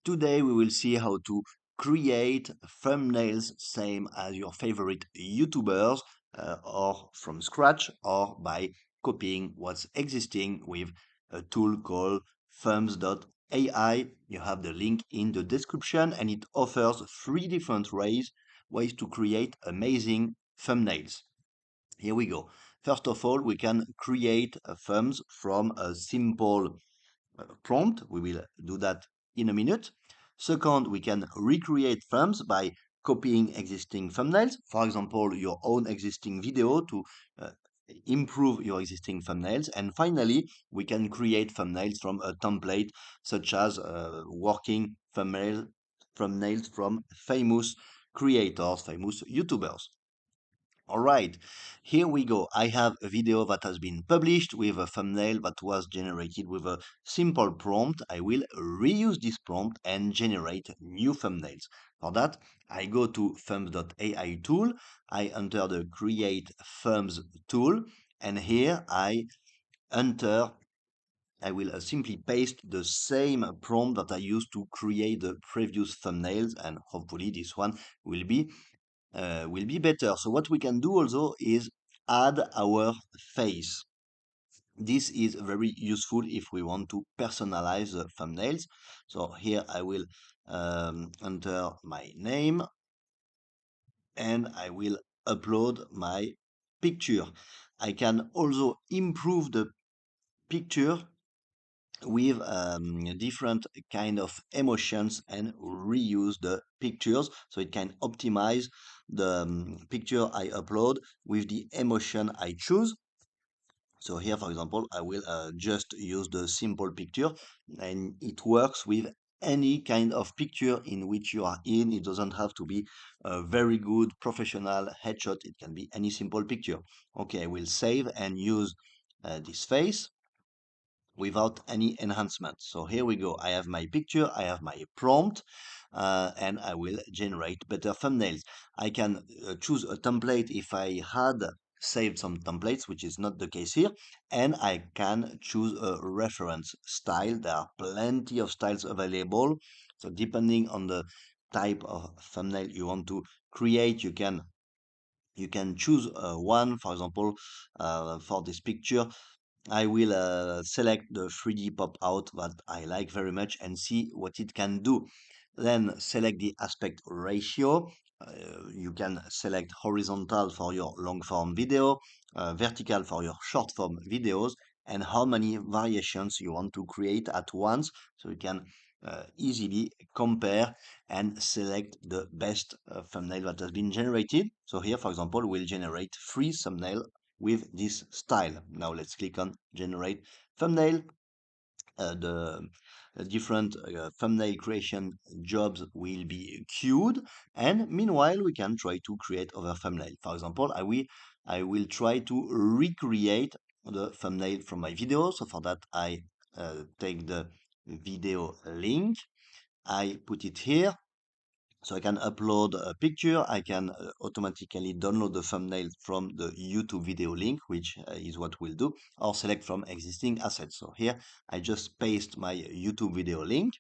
Today we will see how to create thumbnails same as your favorite YouTubers or from scratch or by copying what's existing with a tool called terms.ai. You have the link in the description and it offers three different ways to create amazing thumbnails. Here we go. First of all, we can create thumbs from a simple prompt. We will do that in a minute. Second, we can recreate thumbs by copying existing thumbnails. For example, your own existing video to uh, improve your existing thumbnails. And finally, we can create thumbnails from a template such as working thumbnails from famous creators, famous YouTubers. All right, here we go. I have a video that has been published with a thumbnail that was generated with a simple prompt. I will reuse this prompt and generate new thumbnails. For that, I go to thumbs.ai tool. I enter the create thumbs tool, and here I enter. I will simply paste the same prompt that I used to create the previous thumbnails, and hopefully this one will be better. So what we can do also is add our face. This is very useful if we want to personalize the thumbnails. So here I will enter my name and I will upload my picture. I can also improve the picture with different kind of emotions and reuse the pictures so it can optimize the picture I upload with the emotion I choose. So here, for example, I will just use the simple picture and it works with any kind of picture in which you are in. It doesn't have to be a very good professional headshot. It can be any simple picture. Okay, I will save and use this face without any enhancement. So here we go. I have my picture, I have my prompt, and I will generate better thumbnails. I can choose a template if I had saved some templates, which is not the case here, and I can choose a reference style. There are plenty of styles available. So depending on the type of thumbnail you want to create, you can choose one. For example, for this picture, I will select the 3D pop out that I like very much and see what it can do. Then select the aspect ratio. You can select horizontal for your long form video, vertical for your short form videos, and how many variations you want to create at once. So you can easily compare and select the best thumbnail that has been generated. So here, for example, we'll generate 3 thumbnails with this style. Now let's click on generate thumbnail. The different thumbnail creation jobs will be queued, and meanwhile we can try to create other thumbnail. For example, I will try to recreate the thumbnail from my video. So for that I take the video link, I put it here. So I can upload a picture, I can automatically download the thumbnail from the YouTube video link, which is what we'll do, or select from existing assets. So here I just paste my YouTube video link,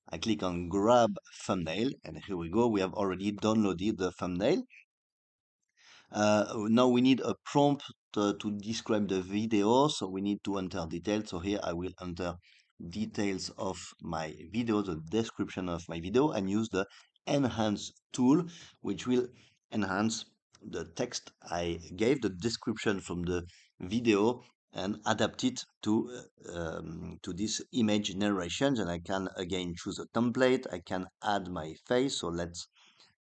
I click on grab thumbnail, and here we go, we have already downloaded the thumbnail. Now we need a prompt to describe the video, so we need to enter details. So here I will enter details of my video, the description of my video, and use the enhance tool, which will enhance the text I gave, the description from the video, and adapt it to this image narration. And I can again choose a template. I can add my face. So let's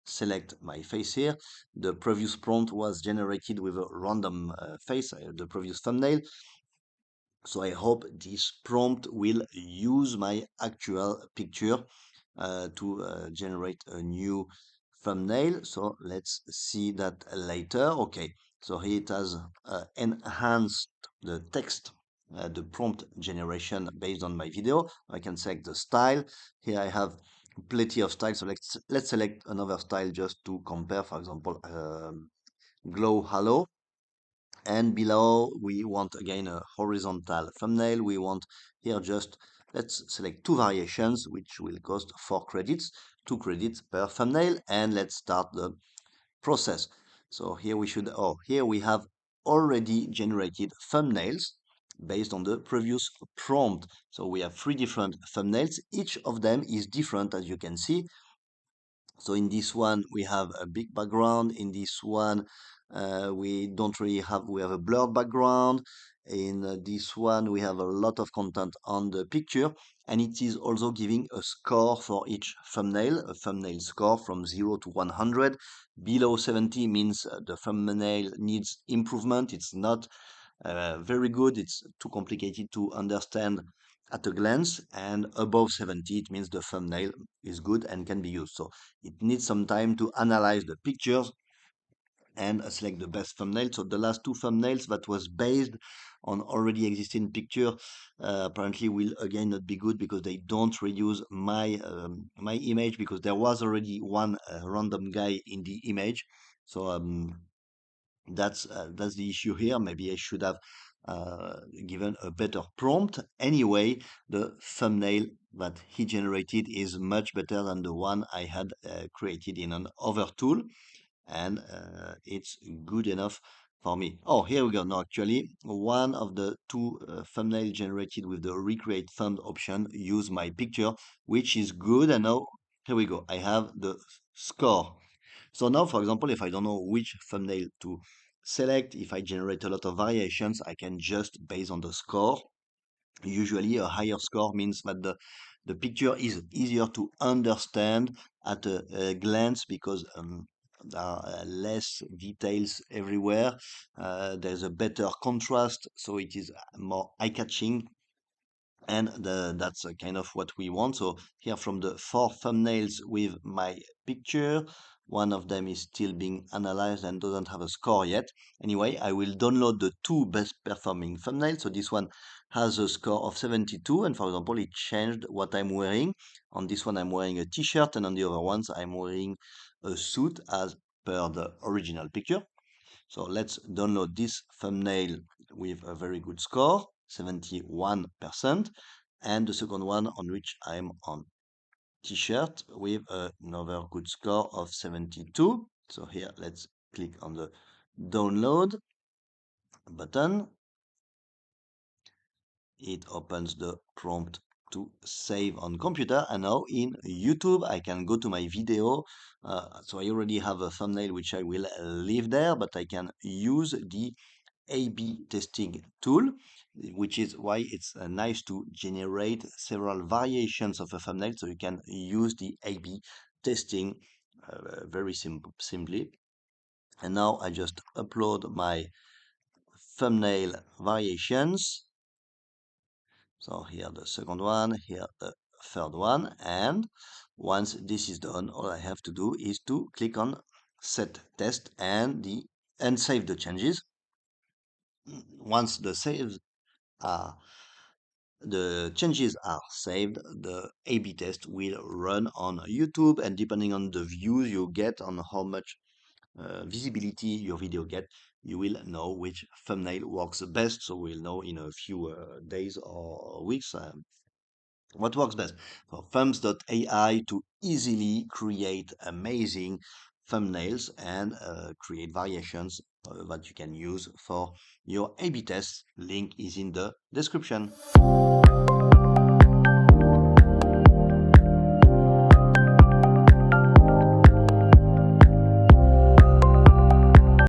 select my face here. The previous prompt was generated with a random face, the previous thumbnail. So I hope this prompt will use my actual picture to generate a new thumbnail. So let's see that later. Okay, so here it has enhanced the text, the prompt generation based on my video. I can select the style. Here I have plenty of styles. So let's select another style just to compare. For example, glow halo. And below we want again a horizontal thumbnail. We want here just let's select two variations, which will cost 4 credits, 2 credits per thumbnail, and let's start the process. So here we should, oh, here we have already generated thumbnails based on the previous prompt. So we have 3 different thumbnails. Each of them is different, as you can see. So in this one, we have a big background. In this one, we don't really have, we have a blurred background. In this one, we have a lot of content on the picture, and it is also giving a score for each thumbnail, a thumbnail score from 0 to 100. Below 70 means the thumbnail needs improvement. It's not very good. It's too complicated to understand at a glance, and above 70 it means the thumbnail is good and can be used. So it needs some time to analyze the pictures and select the best thumbnail. So the last two thumbnails that was based on already existing picture apparently will again not be good because they don't reuse my image, because there was already one random guy in the image. So that's the issue here. Maybe I should have given a better prompt. Anyway, the thumbnail that he generated is much better than the one I had created in an other tool, and it's good enough for me. Oh, here we go. No, actually, one of the two thumbnail generated with the recreate thumb option use my picture, which is good. And now, here we go. I have the score. So now, for example, if I don't know which thumbnail to select, if I generate a lot of variations, I can just base on the score. Usually a higher score means that the picture is easier to understand at a glance, because there are less details everywhere. There's a better contrast, so it is more eye-catching, and that's kind of what we want. So here, from the 4 thumbnails with my picture, one of them is still being analyzed and doesn't have a score yet. Anyway, I will download the two best performing thumbnails. So this one has a score of 72, and for example, it changed what I'm wearing. On this one, I'm wearing a t-shirt, and on the other ones, I'm wearing a suit as per the original picture. So let's download this thumbnail with a very good score, 71%, and the second one on which I'm on t-shirt with another good score of 72. So here, let's click on the download button. It opens the prompt to save on computer, and now in YouTube I can go to my video. So I already have a thumbnail which I will leave there, but I can use the A/B testing tool, which is why it's nice to generate several variations of a thumbnail. So you can use the A/B testing very simply. And now I just upload my thumbnail variations. So here the second one, here the third one, and once this is done, all I have to do is to click on set test and save the changes. Once the changes are saved, the A/B test will run on YouTube, and depending on the views you get, on how much visibility your video get, you will know which thumbnail works best. So we'll know in a few days or weeks what works best for terms.ai to easily create amazing thumbnails and create variations that you can use for your A/B tests. Link is in the description.